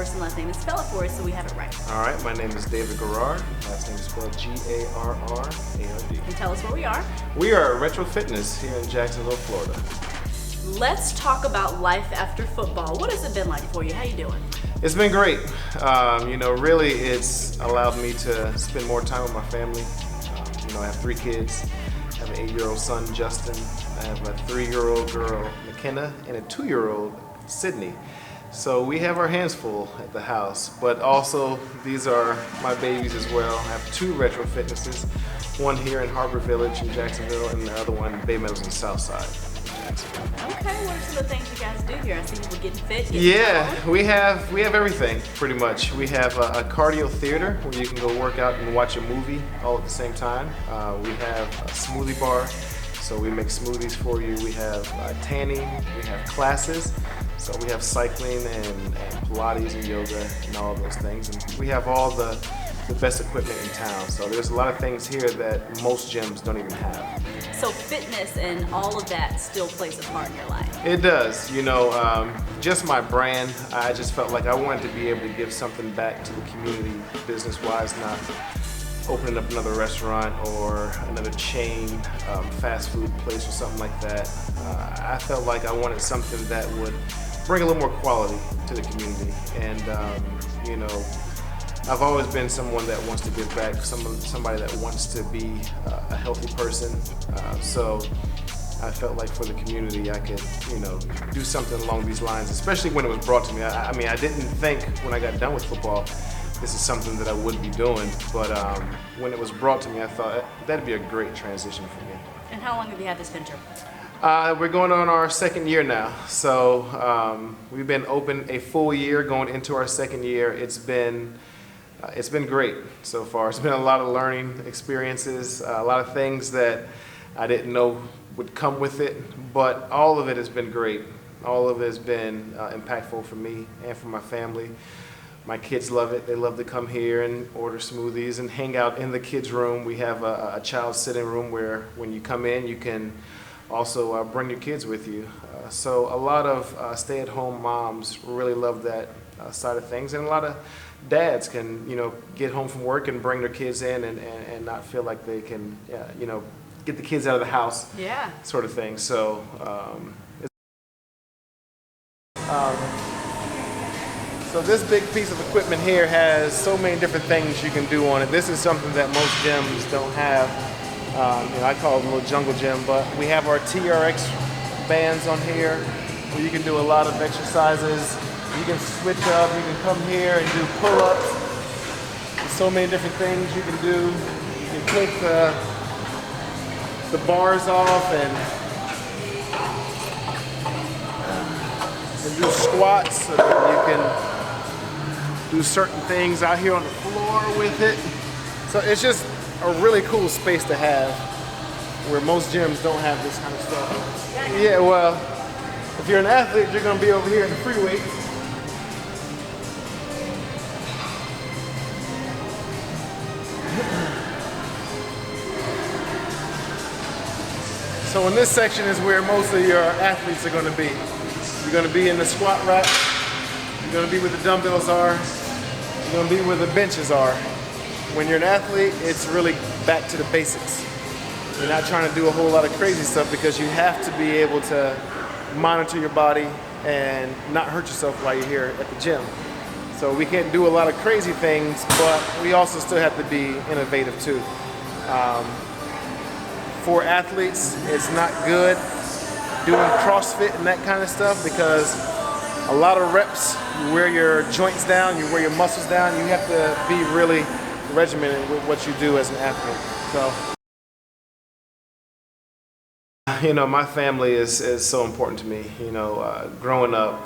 first and last name and spell it for us so we have it right. All right, my name is David Garrard. Last name is spelled G-A-R-R-A-R-D. And tell us where we are. We are at Retro Fitness here in Jacksonville, Florida. Let's talk about life after football. What has it been like for you? How you doing? It's been great. Really, it's allowed me to spend more time with my family. I have 3 kids. I have an 8-year-old son, Justin. I have a 3-year-old girl, McKenna, and a 2-year-old, Sydney. So we have our hands full at the house, but also these are my babies as well. I have 2 retro fitnesses, one here in Harbor Village in Jacksonville and the other one in Bay Meadows on the south side. Okay, what are some of the things you guys do here? I see people getting fit. We have everything pretty much. We have a cardio theater where you can go work out and watch a movie all at the same time. We have a smoothie bar, so we make smoothies for you. We have tanning, we have classes, so we have cycling and Pilates and yoga and all of those things. And we have all the best equipment in town. So there's a lot of things here that most gyms don't even have. So fitness and all of that still plays a part in your life? It does. Just my brand, I just felt like I wanted to be able to give something back to the community business-wise, not opening up another restaurant or another chain, fast food place or something like that. I felt like I wanted something that would bring a little more quality to the community. And, I've always been someone that wants to give back, somebody that wants to be a healthy person. So I felt like for the community I could, do something along these lines, especially when it was brought to me. I didn't think when I got done with football, this is something that I would be doing, but when it was brought to me, I thought that'd be a great transition for me. And how long have you had this venture? We're going on our 2nd year now. So we've been open a full year, going into our 2nd year. It's been great so far. It's been a lot of learning experiences, a lot of things that I didn't know would come with it, but all of it has been great. All of it has been impactful for me and for my family. My kids love it. They love to come here and order smoothies and hang out in the kids' room. We have a child sitting room where when you come in, you can also bring your kids with you. So a lot of stay-at-home moms really love that side of things, and a lot of dads can, get home from work and bring their kids in and not feel like they can, get the kids out of the house, sort of thing. So, so this big piece of equipment here has so many different things you can do on it. This is something that most gyms don't have. I call it a little jungle gym, but we have our TRX bands on here where you can do a lot of exercises. You can switch up, you can come here and do pull-ups. There's so many different things you can do. You can take the bars off and do squats. So you can do certain things out here on the floor with it. So it's just a really cool space to have where most gyms don't have this kind of stuff. Yeah, well, if you're an athlete, you're going to be over here in the free weights. So in this section is where most of your athletes are going to be. You're going to be in the squat rack. You're going to be where the dumbbells are. You're going to be where the benches are. When you're an athlete, it's really back to the basics. You're not trying to do a whole lot of crazy stuff because you have to be able to monitor your body and not hurt yourself while you're here at the gym. So we can't do a lot of crazy things, but we also still have to be innovative too. For athletes, it's not good doing CrossFit and that kind of stuff because a lot of reps, you wear your joints down, you wear your muscles down, you have to be really regimented with what you do as an athlete. So, my family is so important to me. Growing up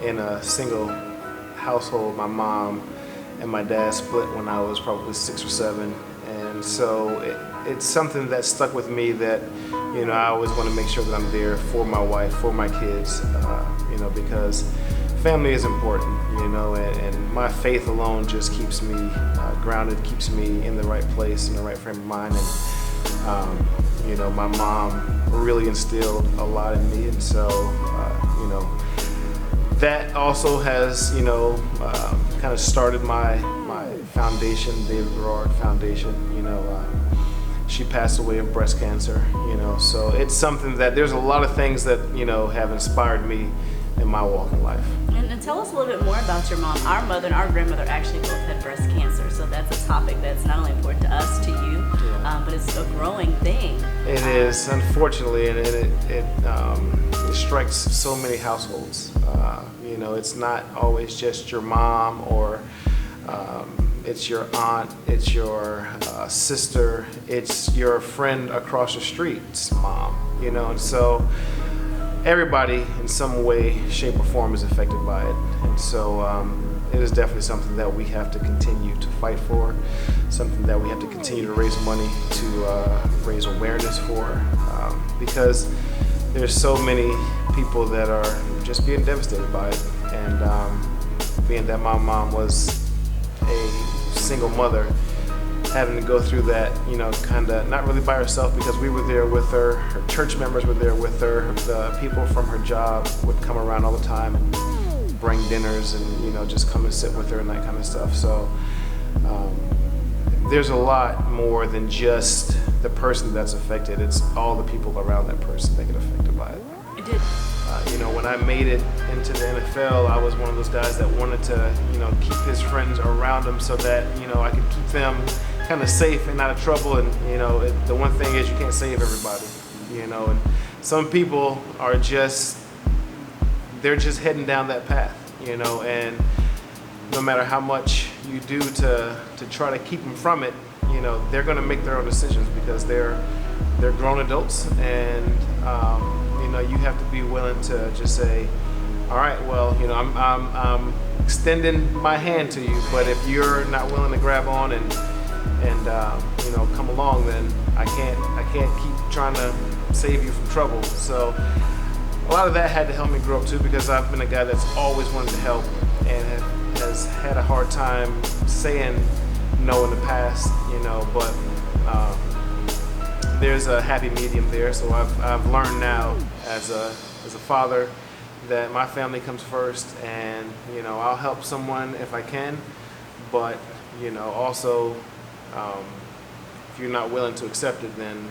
in a single household, my mom and my dad split when I was probably 6 or 7. And so it's something that stuck with me that, I always want to make sure that I'm there for my wife, for my kids, because family is important, and my faith alone just keeps me grounded, keeps me in the right place, in the right frame of mind. And, my mom really instilled a lot in me. And so, that also has, kind of started my foundation, David Garrard Foundation. She passed away of breast cancer, so it's something that there's a lot of things that, have inspired me in my walk in life. And tell us a little bit more about your mom. Our mother and our grandmother actually both had breast cancer, so that's a topic that's not only important to us, to you, but it's a growing thing. It is, unfortunately, and it strikes so many households. It's not always just your mom or it's your aunt, it's your sister, it's your friend across the street's mom, and so everybody in some way, shape, or form is affected by it. And so it is definitely something that we have to continue to fight for, something that we have to continue to raise money to raise awareness for, because there's so many people that are just being devastated by it. And being that my mom was a single mother, having to go through that, kind of not really by herself, because we were there with her church members were there with her, the people from her job would come around all the time and bring dinners and, just come and sit with her and that kind of stuff. So there's a lot more than just the person that's affected. It's all the people around that person that get affected by it. It did. When I made it into the NFL, I was one of those guys that wanted to, keep his friends around him so that, I could keep them kind of safe and out of trouble. And, the one thing is you can't save everybody, and some people are they're just heading down that path, and no matter how much you do to try to keep them from it, they're going to make their own decisions because they're grown adults, and, you have to be willing to just say, all right, well, I'm extending my hand to you, but if you're not willing to grab on and come along, then I can't keep trying to save you from trouble. So a lot of that had to help me grow up too, because I've been a guy that's always wanted to help and has had a hard time saying no in the past, but there's a happy medium there. So I've learned now as a father that my family comes first, and I'll help someone if I can, but also if you're not willing to accept it, then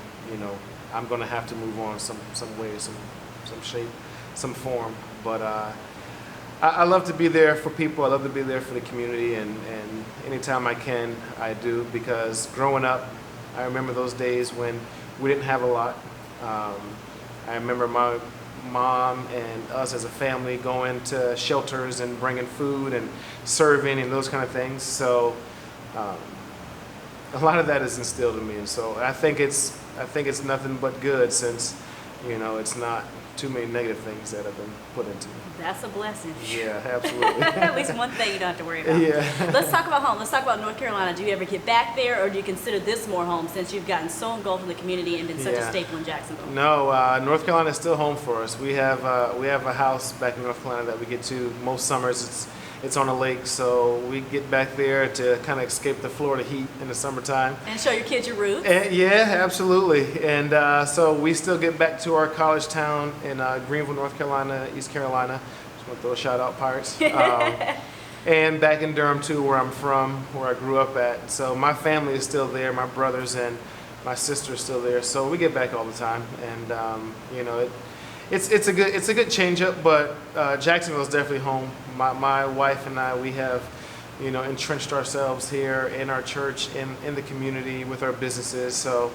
I'm going to have to move on some way, some shape, some form. But I love to be there for people. I love to be there for the community, and anytime I can, I do, because growing up, I remember those days when we didn't have a lot. I remember my mom and us as a family going to shelters and bringing food and serving and those kind of things. So a lot of that is instilled in me, and so I think it's nothing but good, since it's not too many negative things that have been put into me. That's a blessing. Yeah, absolutely. At least one thing you don't have to worry about. Yeah. Let's talk about home. Let's talk about North Carolina. Do you ever get back there, or do you consider this more home since you've gotten so engulfed in the community and been such a staple in Jacksonville? No, North Carolina is still home for us. We have a house back in North Carolina that we get to most summers. It's on a lake, so we get back there to kind of escape the Florida heat in the summertime. And show your kids your roots. Yeah, absolutely. And so we still get back to our college town in Greenville, North Carolina, East Carolina. Just want to throw a shout out, Pirates. And back in Durham too, where I'm from, where I grew up at. So my family is still there. My brothers and my sister are still there. So we get back all the time, and It's a good change up, but Jacksonville is definitely home. My wife and I, we have, entrenched ourselves here in our church, in the community, with our businesses. So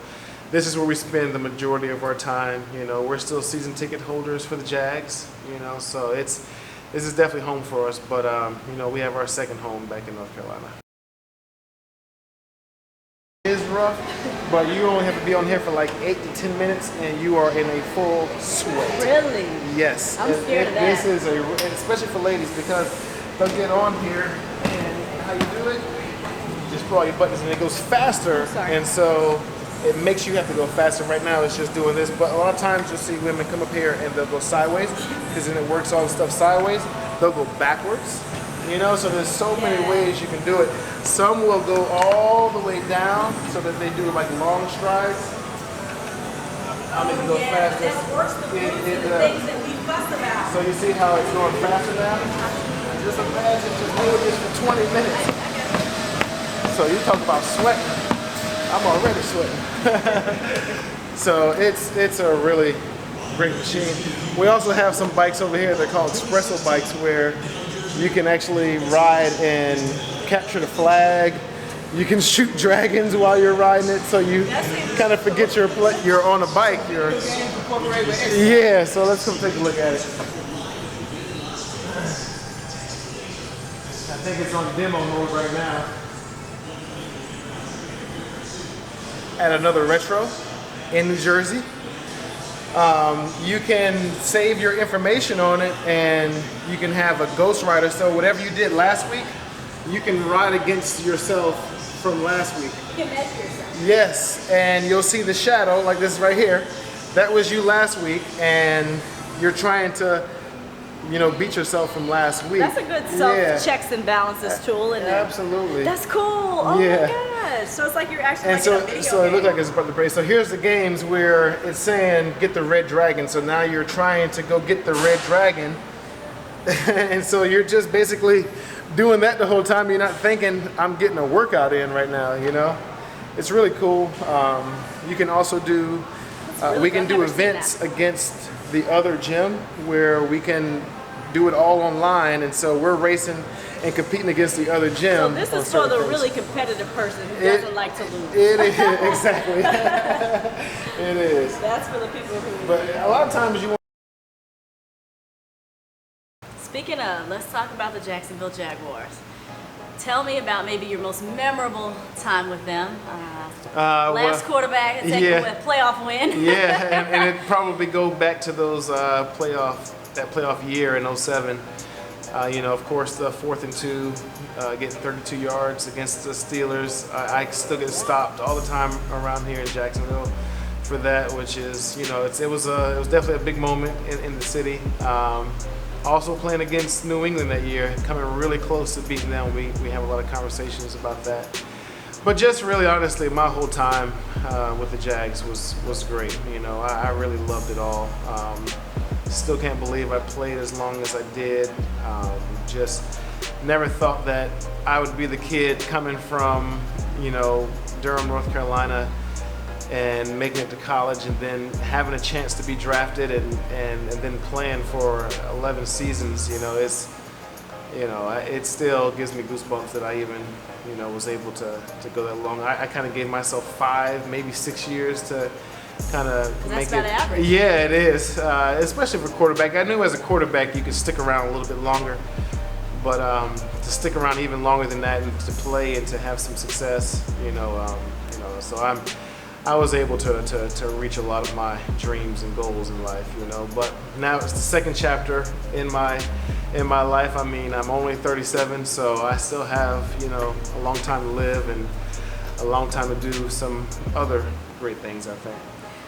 this is where we spend the majority of our time. We're still season ticket holders for the Jags. So this is definitely home for us. But we have our second home back in North Carolina. It is rough, but you only have to be on here for like 8 to 10 minutes, and you are in a full sweat. Really? Yes. I'm scared of that. This is especially for ladies, because they'll get on here, and how you do it, you just pull all your buttons, and it goes faster, and so it makes you have to go faster. Right now, it's just doing this, but a lot of times you'll see women come up here and they'll go sideways, because then it works all the stuff sideways. They'll go backwards. So there's so many ways you can do it. Some will go all the way down so that they do like long strides. They can go faster. That's worse than the things that we fuss about. So you see how it's going faster now? Just imagine just doing this for 20 minutes. So you talk about sweating. I'm already sweating. So it's a really great machine. We also have some bikes over here. They're called espresso bikes, where you can actually ride and capture the flag. You can shoot dragons while you're riding it, so you kind of forget you're on a bike. Yeah, so let's come take a look at it. I think it's on demo mode right now. At another retro in New Jersey. You can save your information on it, and you can have a ghost rider. So whatever you did last week, you can ride against yourself from last week. You can measure yourself. Yes, and you'll see the shadow like this right here. That was you last week, and you're trying to, beat yourself from last week. That's a good self-checks and balances tool, isn't it? Absolutely. That's cool. Oh my gosh. So it's like you're actually and like so, in a video so it game. looked like it's about to break. So here's the games where it's saying get the red dragon. So now you're trying to go get the red dragon. And so you're just basically doing that the whole time. You're not thinking, I'm getting a workout in right now, It's really cool. You can also do, we can do events against the other gym where we can do it all online. And so we're racing and competing against the other gym. So this is for the really competitive person who doesn't like to lose. It is, exactly. It is. That's for the people who... But a lot of times you want... Speaking of, let's talk about the Jacksonville Jaguars. Tell me about maybe your most memorable time with them. Last quarterback, playoff win. Yeah, and it'd probably go back to those playoff year in 07. Of course, the 4th and 2, getting 32 yards against the Steelers. I still get stopped all the time around here in Jacksonville for that, which is, it was definitely a big moment in the city. Also playing against New England that year, coming really close to beating them. We have a lot of conversations about that. But just really honestly, my whole time with the Jags was great. I really loved it all. Still can't believe I played as long as I did. Just never thought that I would be the kid coming from, Durham, North Carolina, and making it to college, and then having a chance to be drafted and then playing for 11 seasons. It still gives me goosebumps that I even, was able to go that long. I kind of gave myself 5, maybe 6 years to kind of make it. That's about average. Yeah, it is, especially for quarterback. I knew as a quarterback you could stick around a little bit longer, but to stick around even longer than that and to play and to have some success, so I was able to reach a lot of my dreams and goals in life, But now it's the second chapter in my life. I mean, I'm only 37, so I still have, a long time to live and a long time to do some other great things, I think.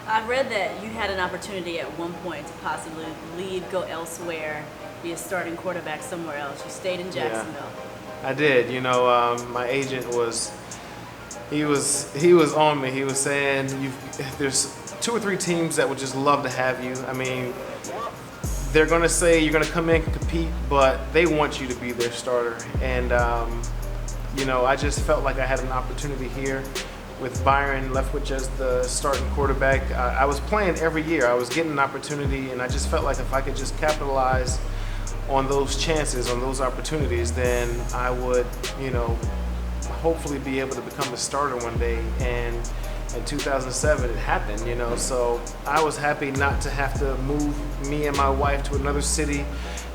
I read that you had an opportunity at one point to possibly leave, go elsewhere, be a starting quarterback somewhere else. You stayed in Jacksonville. Yeah, I did. My agent was... He was on me. He was saying, there's 2 or 3 teams that would just love to have you. I mean, they're going to say you're going to come in and compete, but they want you to be their starter. And, I just felt like I had an opportunity here with Byron Leftwich as the starting quarterback. I was playing every year. I was getting an opportunity, and I just felt like if I could just capitalize on those chances, on those opportunities, then I would, hopefully be able to become a starter one day. And in 2007 it happened, so I was happy not to have to move me and my wife to another city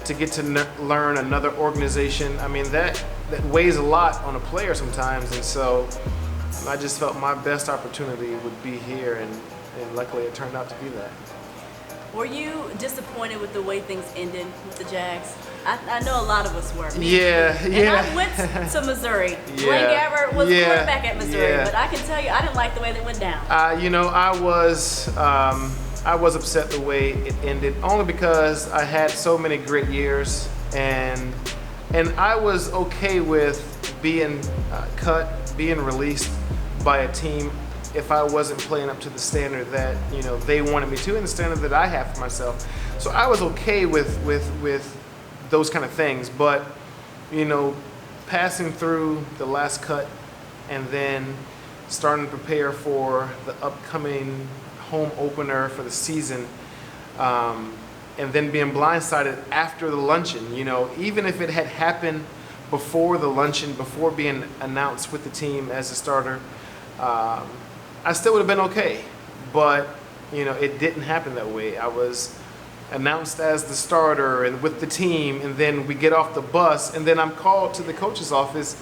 to get to learn another organization. I mean, that weighs a lot on a player sometimes, and so I just felt my best opportunity would be here, and luckily it turned out to be that. Were you disappointed with the way things ended with the Jags? I know a lot of us were. Yeah. And I went to Missouri. Yeah. Garrard was quarterback at Missouri, Yeah. but I can tell you, I didn't like the way they went down. I was upset the way it ended, only because I had so many great years, and I was okay with being cut, being released by a team if I wasn't playing up to the standard that they wanted me to, and the standard that I have for myself. So I was okay with those kind of things, but you know, passing through the last cut and then starting to prepare for the upcoming home opener for the season, and then being blindsided after the luncheon. You know, even if it had happened before the luncheon, before being announced with the team as a starter, I still would have been okay. But you know, it didn't happen that way. I was announced as the starter and with the team, and then we get off the bus, and then I'm called to the coach's office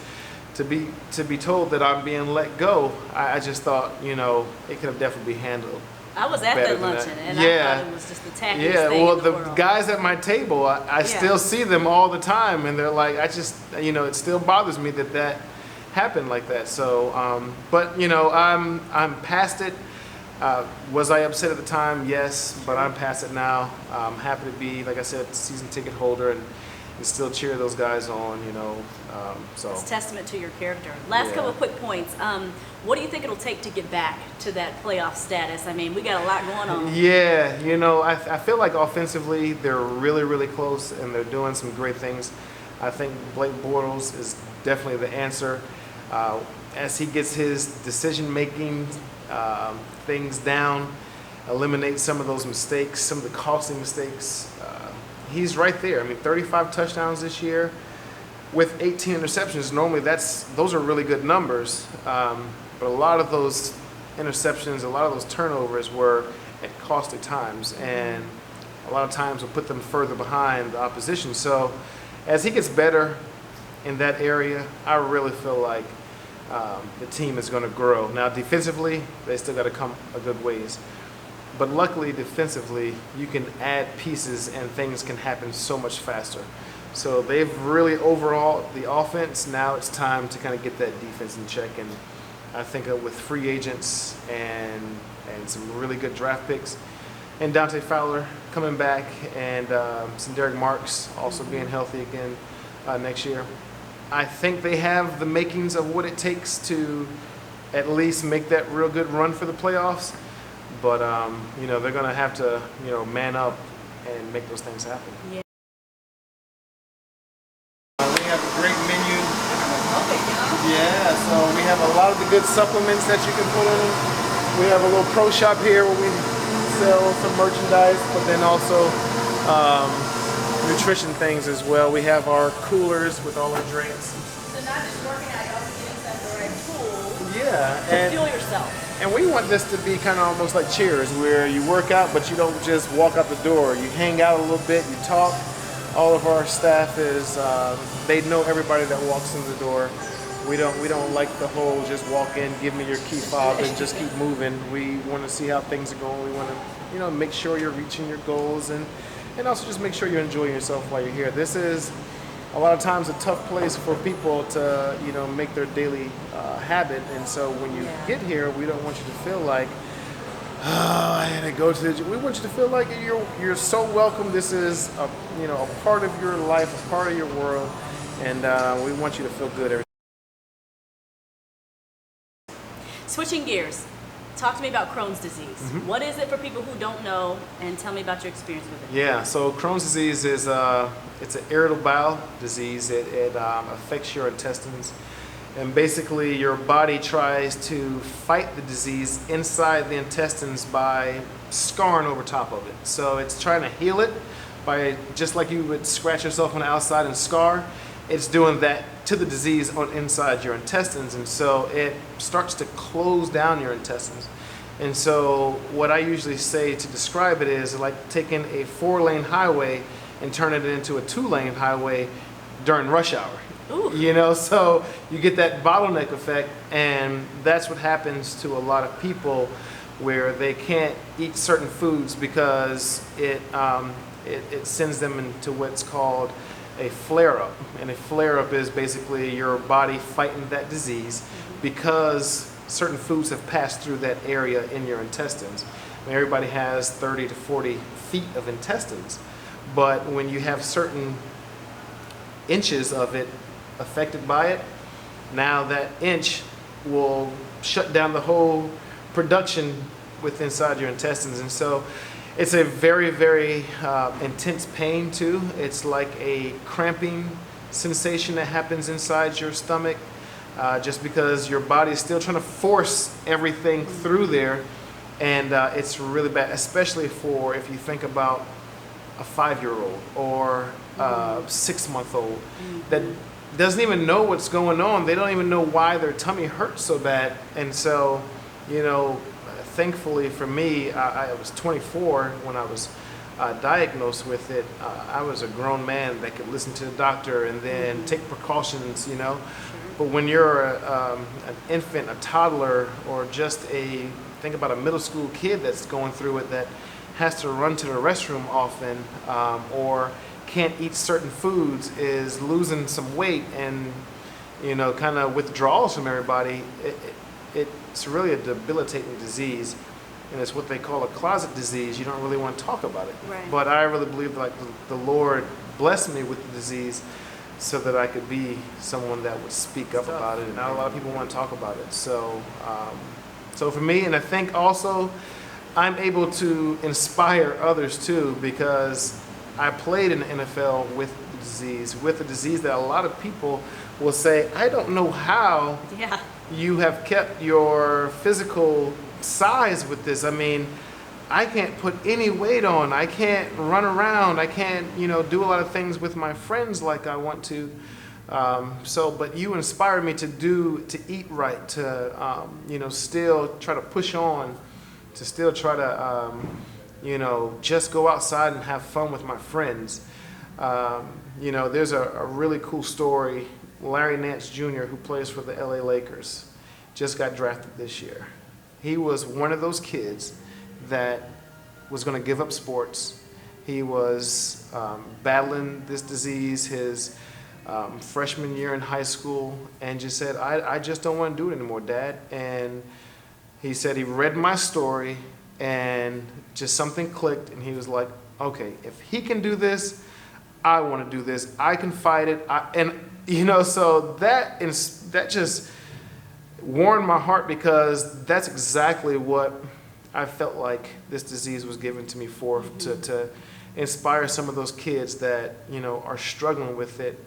to be told that I'm being let go. I just thought, you know, it could have definitely been handled. I was at that luncheon, and I thought it was just the tackiest thing well, in the the world. guys at my table, I still see them all the time, and they're like, I just, you know, it still bothers me that happened like that. So, but you know, I'm past it. Was I upset at the time? Yes, but I'm past it now. I'm happy to be, like I said, season ticket holder and still cheer those guys on, you know. So it's a testament to your character. Last couple of quick points. What do you think it'll take to get back to that playoff status? I mean, we got a lot going on. Yeah, you know, I feel like offensively they're really, really close and they're doing some great things. I think Blake Bortles is definitely the answer. As he gets his decision-making things down, eliminate some of those mistakes, some of the costly mistakes. He's right there. I mean, 35 touchdowns this year with 18 interceptions. Normally, those are really good numbers, but a lot of those interceptions, a lot of those turnovers were at costly times, and a lot of times will put them further behind the opposition. So, as he gets better in that area, I really feel like the team is going to grow. Now, defensively, they still got to come a good ways. But luckily, defensively, you can add pieces and things can happen so much faster. So they've really overhauled the offense. Now it's time to kind of get that defense in check. And I think with free agents and some really good draft picks, and Dante Fowler coming back, and some Derek Marks also being healthy again next year, I think they have the makings of what it takes to at least make that real good run for the playoffs. But, you know, they're going to have to, you know, man up and make those things happen. Yeah. We have a great menu. Yeah, so we have a lot of the good supplements that you can put in. We have a little pro shop here where we sell some merchandise, but then also nutrition things as well. We have our coolers with all our drinks. So not just working out, you're also getting some of the right tools Yeah, to fuel yourself. And we want this to be kind of almost like Cheers, where you work out, but you don't just walk out the door. You hang out a little bit, you talk. All of our staff is, they know everybody that walks in the door. We don't like the whole just walk in, give me your key fob, and just keep moving. We want to see how things are going. We want to, you know, make sure you're reaching your goals, and also just make sure you're enjoying yourself while you're here. This is a lot of times a tough place for people to, you know, make their daily habit, and so when you get here, we don't want you to feel like, oh, I had to go to the. We want you to feel like you're so welcome. This is a, you know, a part of your life, a part of your world, and we want you to feel good every. Switching gears, talk to me about Crohn's disease. Mm-hmm. What is it for people who don't know, and tell me about your experience with it. Yeah, so Crohn's disease is it's an irritable bowel disease. It affects your intestines, and basically your body tries to fight the disease inside the intestines by scarring over top of it. So it's trying to heal it by, just like you would scratch yourself on the outside and scar, it's doing that to the disease on inside your intestines, and so it starts to close down your intestines. And so what I usually say to describe it is like taking a 4-lane highway and turning it into a 2-lane highway during rush hour. Ooh. You know, so you get that bottleneck effect, and that's what happens to a lot of people where they can't eat certain foods because it sends them into what's called a flare-up. And a flare-up is basically your body fighting that disease because certain foods have passed through that area in your intestines. I mean, everybody has 30 to 40 feet of intestines, but when you have certain inches of it affected by it, now that inch will shut down the whole production inside your intestines. And so It's a very, very intense pain too. It's like a cramping sensation that happens inside your stomach, just because your body is still trying to force everything through there, and it's really bad, especially if you think about a 5-year-old or a 6-month-old that doesn't even know what's going on. They don't even know why their tummy hurts so bad. And so, thankfully for me, I was 24 when I was diagnosed with it. I was a grown man that could listen to the doctor and then take precautions, But when you're an infant, a toddler, or just think about a middle school kid that's going through it, that has to run to the restroom often, or can't eat certain foods, is losing some weight, and kind of withdrawals from everybody. It's really a debilitating disease, and it's what they call a closet disease. You don't really want to talk about it. Right. But I really believe like the Lord blessed me with the disease so that I could be someone that would speak up about it, and not a lot of people want to talk about it. So for me, and I think also I'm able to inspire others too, because I played in the NFL with a disease that a lot of people will say, I don't know how you have kept your physical size with this. I mean, I can't put any weight on. I can't run around. I can't, do a lot of things with my friends like I want to. But you inspired me to eat right, to, still try to push on, to still try to, just go outside and have fun with my friends. There's a really cool story. Larry Nance Jr., who plays for the LA Lakers, just got drafted this year. He was one of those kids that was going to give up sports. He was battling this disease his freshman year in high school, and just said, I just don't want to do it anymore, Dad. And he said he read my story, and just something clicked, and he was like, okay, if he can do this, I want to do this. I can fight it. So that just warmed my heart, because that's exactly what I felt like this disease was given to me for, to inspire some of those kids that, are struggling with it.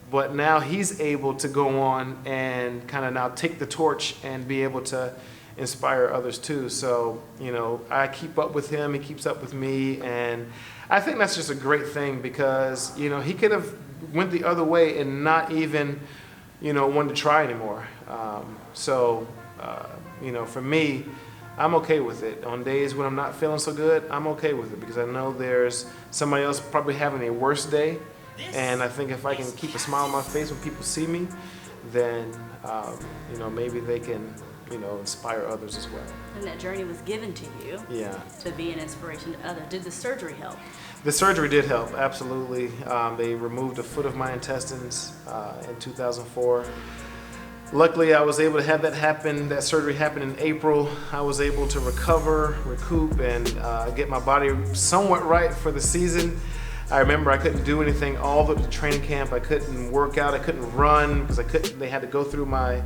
But now he's able to go on and kind of now take the torch and be able to inspire others too. So, I keep up with him, he keeps up with me, and I think that's just a great thing, because, he could have went the other way and not even, wanted to try anymore. For me, I'm okay with it. On days when I'm not feeling so good, I'm okay with it, because I know there's somebody else probably having a worse day. And I think if I can keep a smile on my face when people see me, then, maybe they can, inspire others as well. And that journey was given to you to be an inspiration to others. Did the surgery help? The surgery did help, absolutely. They removed a foot of my intestines in 2004. Luckily, I was able to have that surgery happen in April. I was able to recoup, and get my body somewhat right for the season. I remember I couldn't do anything all the way to training camp. I couldn't work out, I couldn't run, because they had to go through my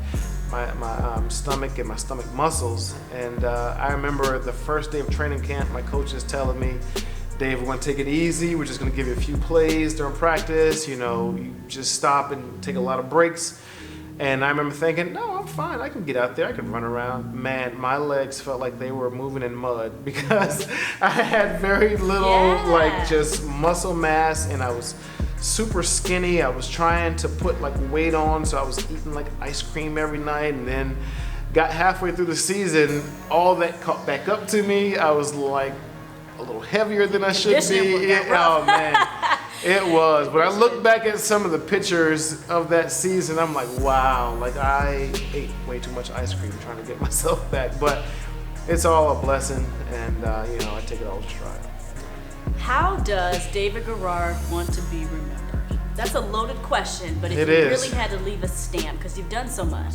stomach and my stomach muscles. And I remember the first day of training camp, my coach is telling me, Dave, we're going to take it easy. We're just going to give you a few plays during practice. You just stop and take a lot of breaks. And I remember thinking, no, I'm fine. I can get out there. I can run around. Man, my legs felt like they were moving in mud, because I had very little, just muscle mass, and I was super skinny. I was trying to put weight on, so I was eating ice cream every night, and then got halfway through the season, all that caught back up to me. I was a little heavier than I should be. Oh man, it was. But I look back at some of the pictures of that season, I'm like, wow, I ate way too much ice cream trying to get myself back. But it's all a blessing, and I take it all in stride. How does David Garrard want to be remembered? That's a loaded question, but if you really had to leave a stamp, because you've done so much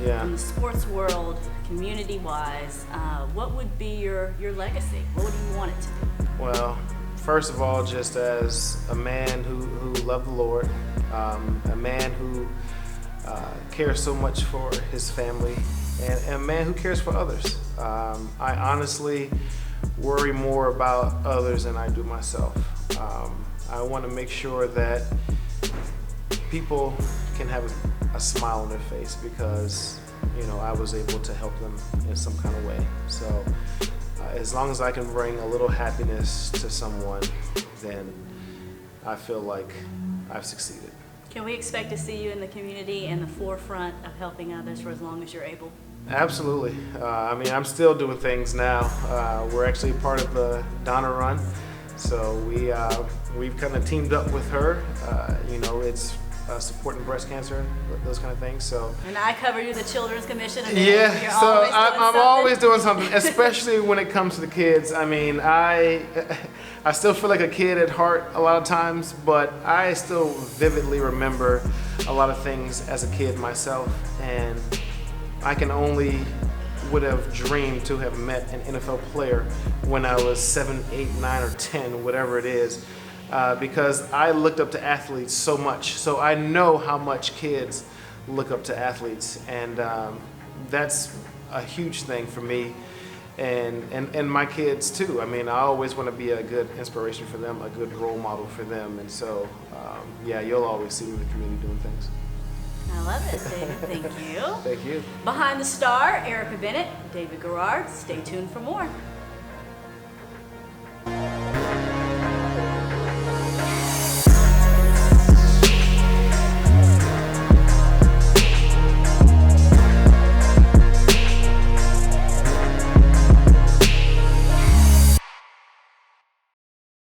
in the sports world, community-wise, what would be your legacy? What would you want it to be? Well, first of all, just as a man who loved the Lord, a man who cares so much for his family, and a man who cares for others. I honestly worry more about others than I do myself. I want to make sure that people can have a smile on their face because, you know, I was able to help them in some kind of way. So as long as I can bring a little happiness to someone, then I feel like I've succeeded. Can we expect to see you in the community in the forefront of helping others for as long as you're able? Absolutely. I mean, I'm still doing things now. We're actually part of the Donna Run, so we've kind of teamed up with her. You know, it's supporting breast cancer, those kind of things. So. And I cover you the Children's Commission. And yeah, so I'm always doing something, especially when it comes to the kids. I mean, I still feel like a kid at heart a lot of times, but I still vividly remember a lot of things as a kid myself, and I can only would have dreamed to have met an NFL player when I was 7, 8, 9, or 10, whatever it is. Because I looked up to athletes so much. So I know how much kids look up to athletes. And that's a huge thing for me and my kids too. I mean, I always want to be a good inspiration for them, a good role model for them. And so, yeah, you'll always see me in the community doing things. I love it, David. Thank you. Thank you. Behind the star, Erica Bennett, David Garrard. Stay tuned for more.